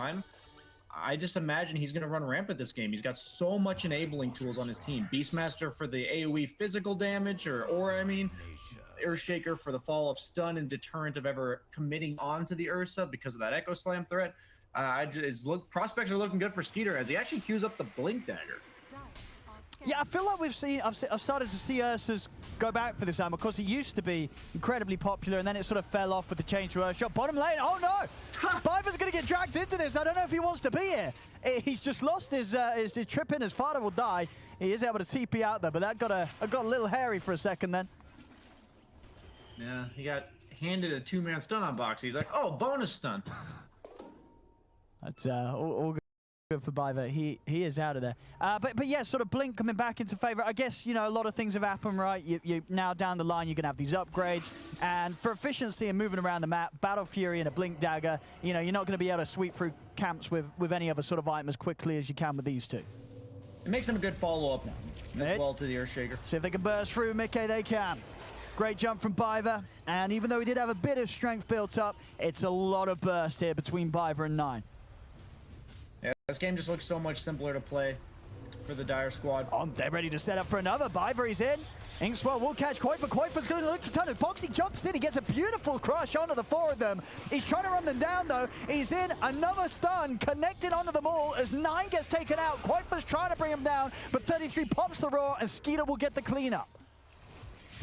time. I just imagine he's going to run rampant this game. He's got so much enabling tools on his team. Beastmaster for the AoE physical damage, or Earthshaker for the follow-up stun and deterrent of ever committing onto the Ursa because of that Echo Slam threat. Prospects are looking good for Skeeter as he actually queues up the Blink Dagger. Yeah, I feel like I've started to see Ursas go back for this armor because it used to be incredibly popular and then it sort of fell off with the change to Earthshot. Bottom lane, oh no! Biver's going to get dragged into this. I don't know if he wants to be here. He's just lost his trip in. His father will die. He is able to TP out there, but that got a little hairy for a second then. Yeah, he got handed a 2-man stun on Box. He's like, oh, bonus stun. That's all good for Biver. He is out of there. But yeah, sort of Blink coming back into favor. I guess, you know, a lot of things have happened, right? You now down the line, you're going to have these upgrades. And for efficiency and moving around the map, Battle Fury and a Blink Dagger, you know, you're not going to be able to sweep through camps with any other sort of item as quickly as you can with these two. It makes them a good follow-up as well to the Earthshaker. See if they can burst through. Mickey, they can. Great jump from Biver. And even though he did have a bit of strength built up, it's a lot of burst here between Biver and 9. Yeah, this game just looks so much simpler to play for the Dire squad. They're ready to set up for another. Biver, he's in. Inkswell will catch Koifer. Koifer's going to look to turn it. Boxy jumps in. He gets a beautiful crush onto the 4 of them. He's trying to run them down, though. He's in. Another stun connected onto them all as 9 gets taken out. Koifer's trying to bring him down, but 33 pops the roar, and Skeeter will get the cleanup.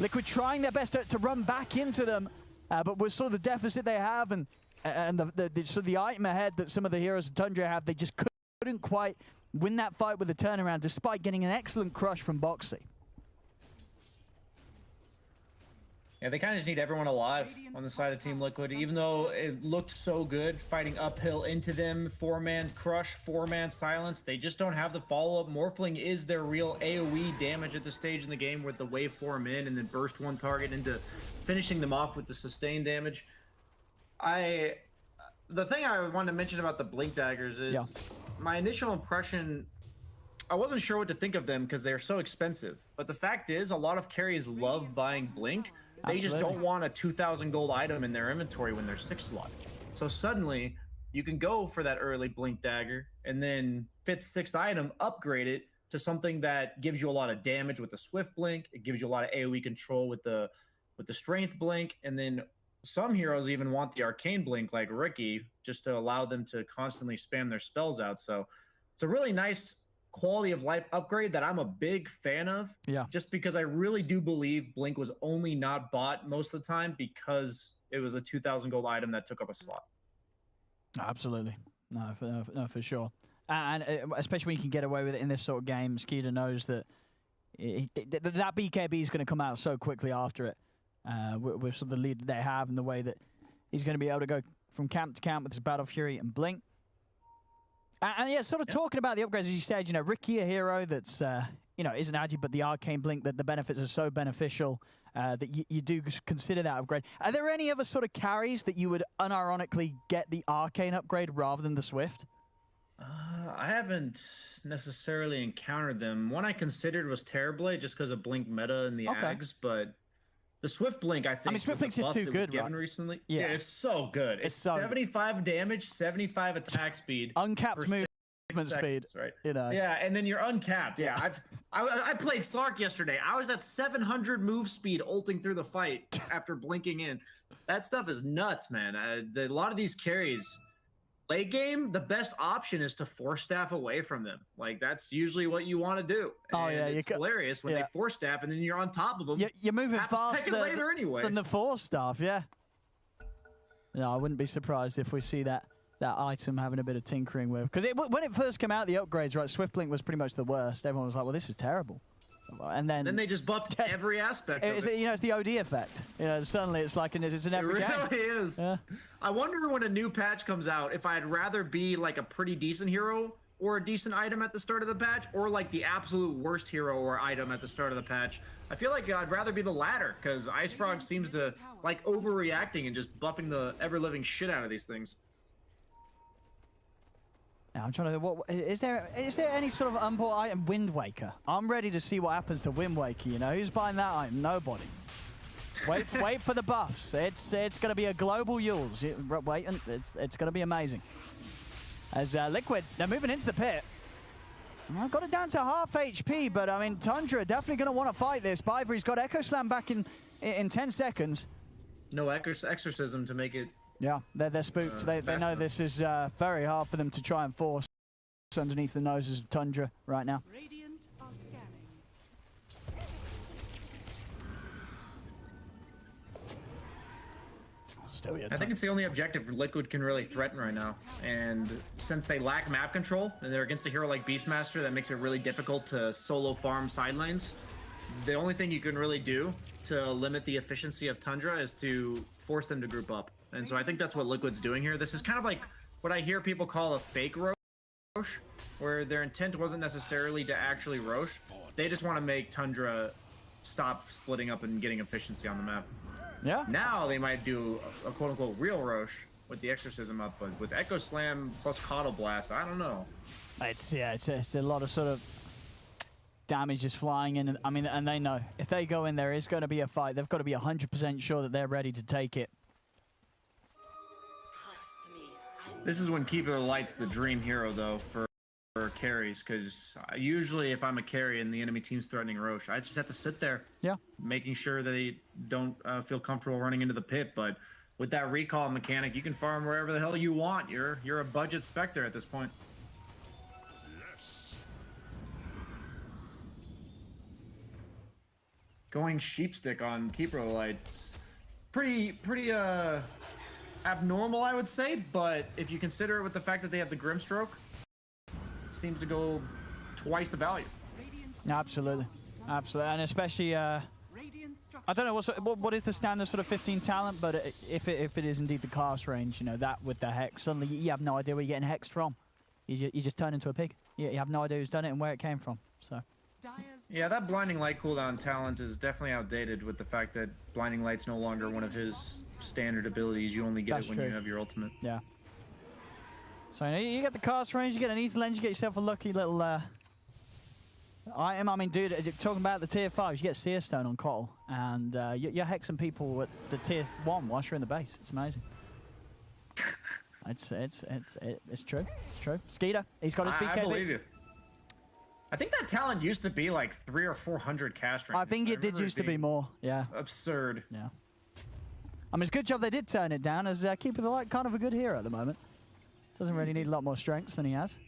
Liquid trying their best to run back into them, but with sort of the deficit they have and the item ahead that some of the heroes of Tundra have, they just couldn't quite win that fight with the turnaround, despite getting an excellent crush from Boxy. Yeah, they kind of just need everyone alive on the side of TeamLiquid, even though it looked so good fighting uphill into them. 4-man crush, 4-man silence. They just don't have the follow-up. Morphling is their real AoE damage at this stage in the game with the waveform in and then burst one target into finishing them off with the sustained damage. The thing I wanted to mention about the Blink Daggers is my initial impression, I wasn't sure what to think of them because they're so expensive. But the fact is, a lot of carries love buying Blink. They just don't want a 2,000 gold item in their inventory when they're 6 slot. So suddenly, you can go for that early Blink Dagger and then 5th, 6th item, upgrade it to something that gives you a lot of damage with the Swift Blink. It gives you a lot of AoE control with the Strength Blink. And then some heroes even want the Arcane Blink like Ricky just to allow them to constantly spam their spells out. So it's a really nice quality of life upgrade that I'm a big fan of. Yeah. Just because I really do believe Blink was only not bought most of the time because it was a 2,000 gold item that took up a slot. Absolutely. No, for sure. And especially when you can get away with it in this sort of game, Skeeter knows that that BKB is going to come out so quickly after it. With sort of the lead that they have and the way that he's going to be able to go from camp to camp with his Battle Fury and Blink. And yeah, sort of talking about the upgrades, as you said, you know, Ricky, a hero that's, you know, isn't agi, but the Arcane Blink, that the benefits are so beneficial that you do consider that upgrade. Are there any other sort of carries that you would unironically get the Arcane upgrade rather than the Swift? I haven't necessarily encountered them. One I considered was Terrorblade just because of Blink meta and the Ags, but the Swift Blink, I think, Swift Blink's just too good, right? Recently. Yeah, it's so good. It's 75 damage, 75 attack speed, uncapped movement speed, right? You know. Yeah, and then you're uncapped. Yeah, I played Slark yesterday. I was at 700 move speed, ulting through the fight after blinking in. That stuff is nuts, man. A lot of these carries, late game, the best option is to force staff away from them. Like, that's usually what you want to do. Oh, yeah. It's hilarious when they force staff and then you're on top of them. You're moving faster anyway than the force staff, yeah. No, I wouldn't be surprised if we see that item having a bit of tinkering with. Because when it first came out, the upgrades, right, Swift Blink was pretty much the worst. Everyone was like, well, this is terrible. And then they just buffed every aspect of it. You know, it's the OD effect. You know, suddenly it's like it's in every game. It really is. Yeah. I wonder when a new patch comes out if I'd rather be like a pretty decent hero or a decent item at the start of the patch, or like the absolute worst hero or item at the start of the patch. I feel like I'd rather be the latter because Ice Frog seems to like overreacting and just buffing the ever-living shit out of these things. I'm trying to. Is there any sort of unbought item? Wind Waker. I'm ready to see what happens to Wind Waker. You know, who's buying that item? Nobody. Wait for the buffs. It's going to be a global Yules. Wait, and it's going to be amazing. As Liquid, they're moving into the pit. I've got it down to half HP, but I mean, Tundra definitely going to want to fight this. Biver, he's got Echo Slam back in 10 seconds. No exorcism to make it. Yeah, they're spooked. They know this is very hard for them to try and force underneath the noses of Tundra right now. Radiant are scanning. I think it's the only objective Liquid can really threaten right now. And since they lack map control, and they're against a hero like Beastmaster that makes it really difficult to solo farm side lanes, the only thing you can really do to limit the efficiency of Tundra is to force them to group up. And so I think that's what Liquid's doing here. This is kind of like what I hear people call a fake Roche, where their intent wasn't necessarily to actually Roche. They just want to make Tundra stop splitting up and getting efficiency on the map. Yeah. Now they might do a quote-unquote real Roche with the Exorcism up, but with Echo Slam plus Coddle Blast, I don't know. It's a lot of sort of damage just flying in. I mean, and they know if they go in, there is going to be a fight. They've got to be 100% sure that they're ready to take it. This is when Keeper of the Light's the dream hero, though, for carries, because usually if I'm a carry and the enemy team's threatening Roche, I just have to sit there, making sure they don't feel comfortable running into the pit. But with that recall mechanic, you can farm wherever the hell you want. You're a budget Spectre at this point. Going sheepstick on Keeper of the Light, pretty abnormal, I would say. But if you consider it with the fact that they have the Grimstroke, seems to go twice the value. Absolutely, absolutely, and especially I don't know what is the standard sort of 15 talent, but if it is indeed the cast range, you know, that with the hex, suddenly you have no idea where you're getting hexed from. You just turn into a pig. You have no idea who's done it and where it came from. So yeah, that blinding light cooldown talent is definitely outdated with the fact that blinding light's no longer one of his standard abilities. You only get it when you have your ultimate. Yeah. So you get the cast range, you get an ether lens, you get yourself a lucky little item. I mean, dude, talking about the tier 5s, you get Seer Stone on Cottle, and you're hexing people at the tier 1 whilst you're in the base. It's amazing. It's true. It's true. Skeeter, he's got his BKB. I believe you. I think that talent used to be like 300 or 400 cast range. I think it did used to be more. Yeah. Absurd. Yeah. I mean, it's a good job they did turn it down, as Keeper of the Light kind of a good hero at the moment. Doesn't really need a lot more strength than he has.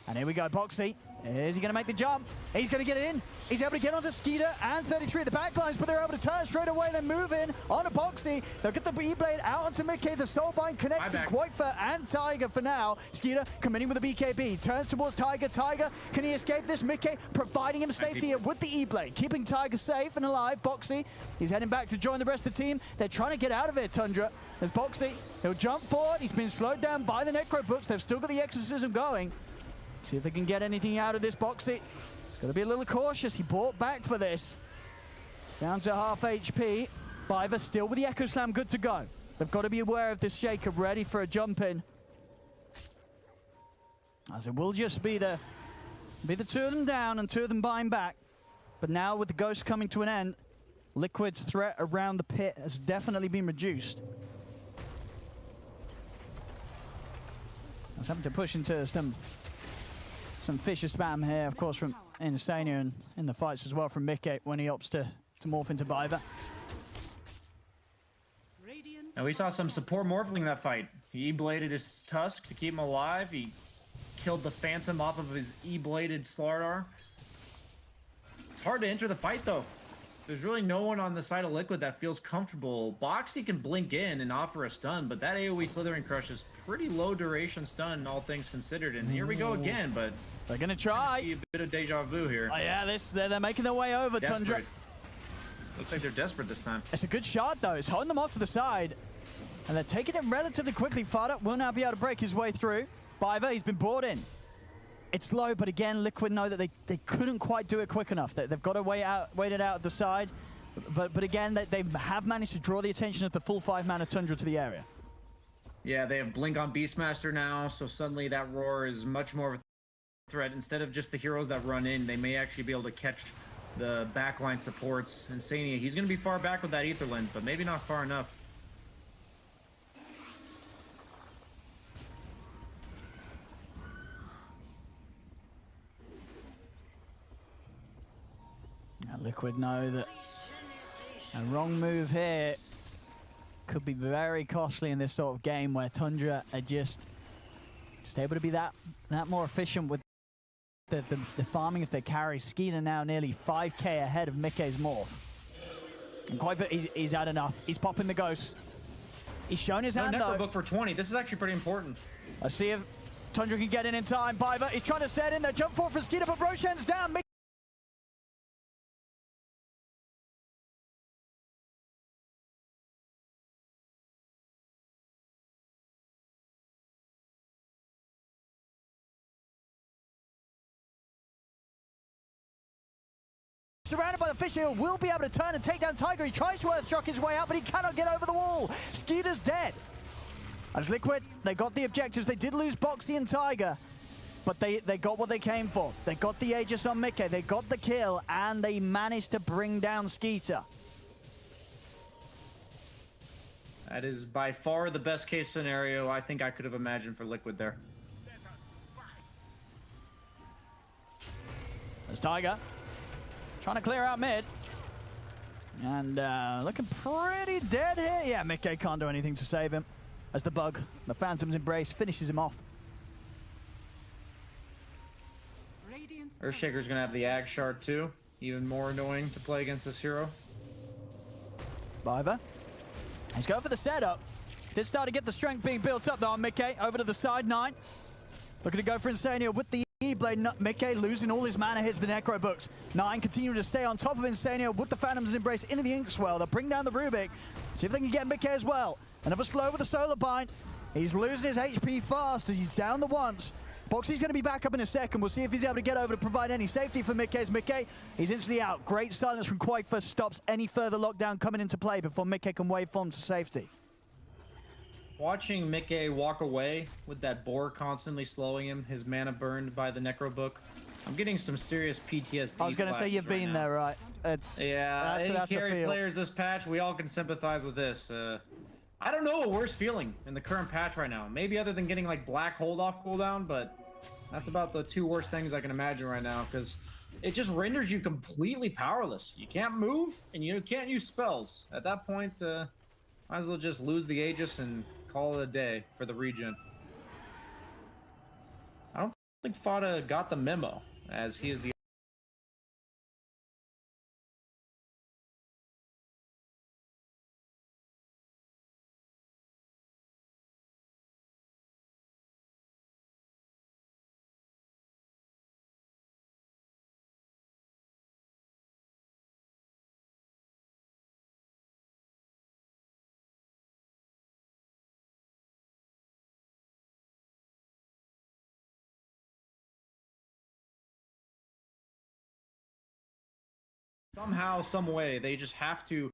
And here we go, Bo3. Is he going to make the jump? He's going to get in. He's able to get onto Skeeter and 33 at the backlines, but they're able to turn straight away. They move in onto Bo3. They'll get the E-Blade out onto Mickey. The Soulbind connecting Quakefer and Tiger for now. Skeeter coming in with the BKB. Turns towards Tiger. Tiger, can he escape this? Mickey providing him safety here with the E-Blade. Keeping Tiger safe and alive. Bo3, he's heading back to join the rest of the team. They're trying to get out of here, Tundra. There's Bo3. He'll jump forward. He's been slowed down by the Necro Books. They've still got the Exorcism going. See if they can get anything out of this Bo3. He's got to be a little cautious. He bought back for this. Down to half HP. Biver still with the Echo Slam, good to go. They've got to be aware of this Shaker, ready for a jump in. As it will just be the two of them down and two of them buying back. But now with the Ghost coming to an end, Liquid's threat around the pit has definitely been reduced. I was having to push into some Fisher spam here, of course, from Insania, and in the fights as well from Mickey when he opts to morph into Biver. And we saw some support morphling in that fight. He E-bladed his Tusk to keep him alive. He killed the Phantom off of his E-bladed Slardar. It's hard to enter the fight, though. There's really no one on the side of Liquid that feels comfortable. Boxy can blink in and offer a stun, but that AoE Slithering Crush is pretty low duration stun, all things considered. And here we go again, but they're gonna try. A bit of deja vu here. Oh yeah, they're making their way over, Desperate. Tundra. Looks like they're desperate this time. It's a good shot though. It's holding them off to the side, and they're taking it relatively quickly. Fada will now be able to break his way through. Biver, he's been brought in. It's low, but again, Liquid know that they couldn't quite do it quick enough. They've got to wait it out at the side. But again, they have managed to draw the attention of the full 5-mana Tundra to the area. Yeah, they have Blink on Beastmaster now, so suddenly that Roar is much more of a threat. Instead of just the heroes that run in, they may actually be able to catch the backline supports. Insania, he's going to be far back with that Ether Lens, but maybe not far enough. Liquid know that a wrong move here could be very costly in this sort of game where Tundra are just able to be that more efficient with the farming of their carries. Skeeter now nearly 5k ahead of Mickey's Morph. And quite he's had enough. He's popping the ghost. He's shown his hand though. Book for 20. This is actually pretty important. Let's see if Tundra can get in time. Biver, he's trying to set in there. Jump forward for Skeeter, but Roshan's down. Surrounded by the fish here, will be able to turn and take down Tiger. He tries to Earthshock his way out, but he cannot get over the wall. Skeeter's dead. As Liquid, they got the objectives. They did lose Boxy and Tiger, but they got what they came for. They got the Aegis on Mickey, they got the kill, and they managed to bring down Skeeter. That is by far the best case scenario I think I could have imagined for Liquid there. There's Tiger. Trying to clear out mid. And looking pretty dead here. Yeah, Mickey can't do anything to save him. As the bug, the Phantom's Embrace, finishes him off. Earthshaker's gonna have the Ag Shard too. Even more annoying to play against this hero. Biver. He's going for the setup. Did start to get the strength being built up though on Mickey. Over to the side 9. Looking to go for Insania with the E-Blade. Mickey losing all his mana, hits the Necro books. 9 continuing to stay on top of Insania with the Phantom's Embrace into the Inkswell. They'll bring down the Rubik. See if they can get Mickey as well. Another slow with the Solar Bind. He's losing his HP fast as he's down the once. Boxy's going to be back up in a second. We'll see if he's able to get over to provide any safety for Mickey. Mickey, he's instantly out. Great silence from Quakefer stops any further lockdown coming into play before Mickey can waveform to safety. Watching Mickey walk away with that boar constantly slowing him, his mana burned by the Necro Book, I'm getting some serious PTSD. I was going to say you've been there, right? Yeah, any carry players this patch, we all can sympathize with this. I don't know a worse feeling in the current patch right now. Maybe other than getting like Black Hold off cooldown, but that's about the 2 worst things I can imagine right now because it just renders you completely powerless. You can't move and you can't use spells. At that point, might as well just lose the Aegis and call it a day for the regen. I don't think Fada got the memo, as he is the somehow, some way, they just have to.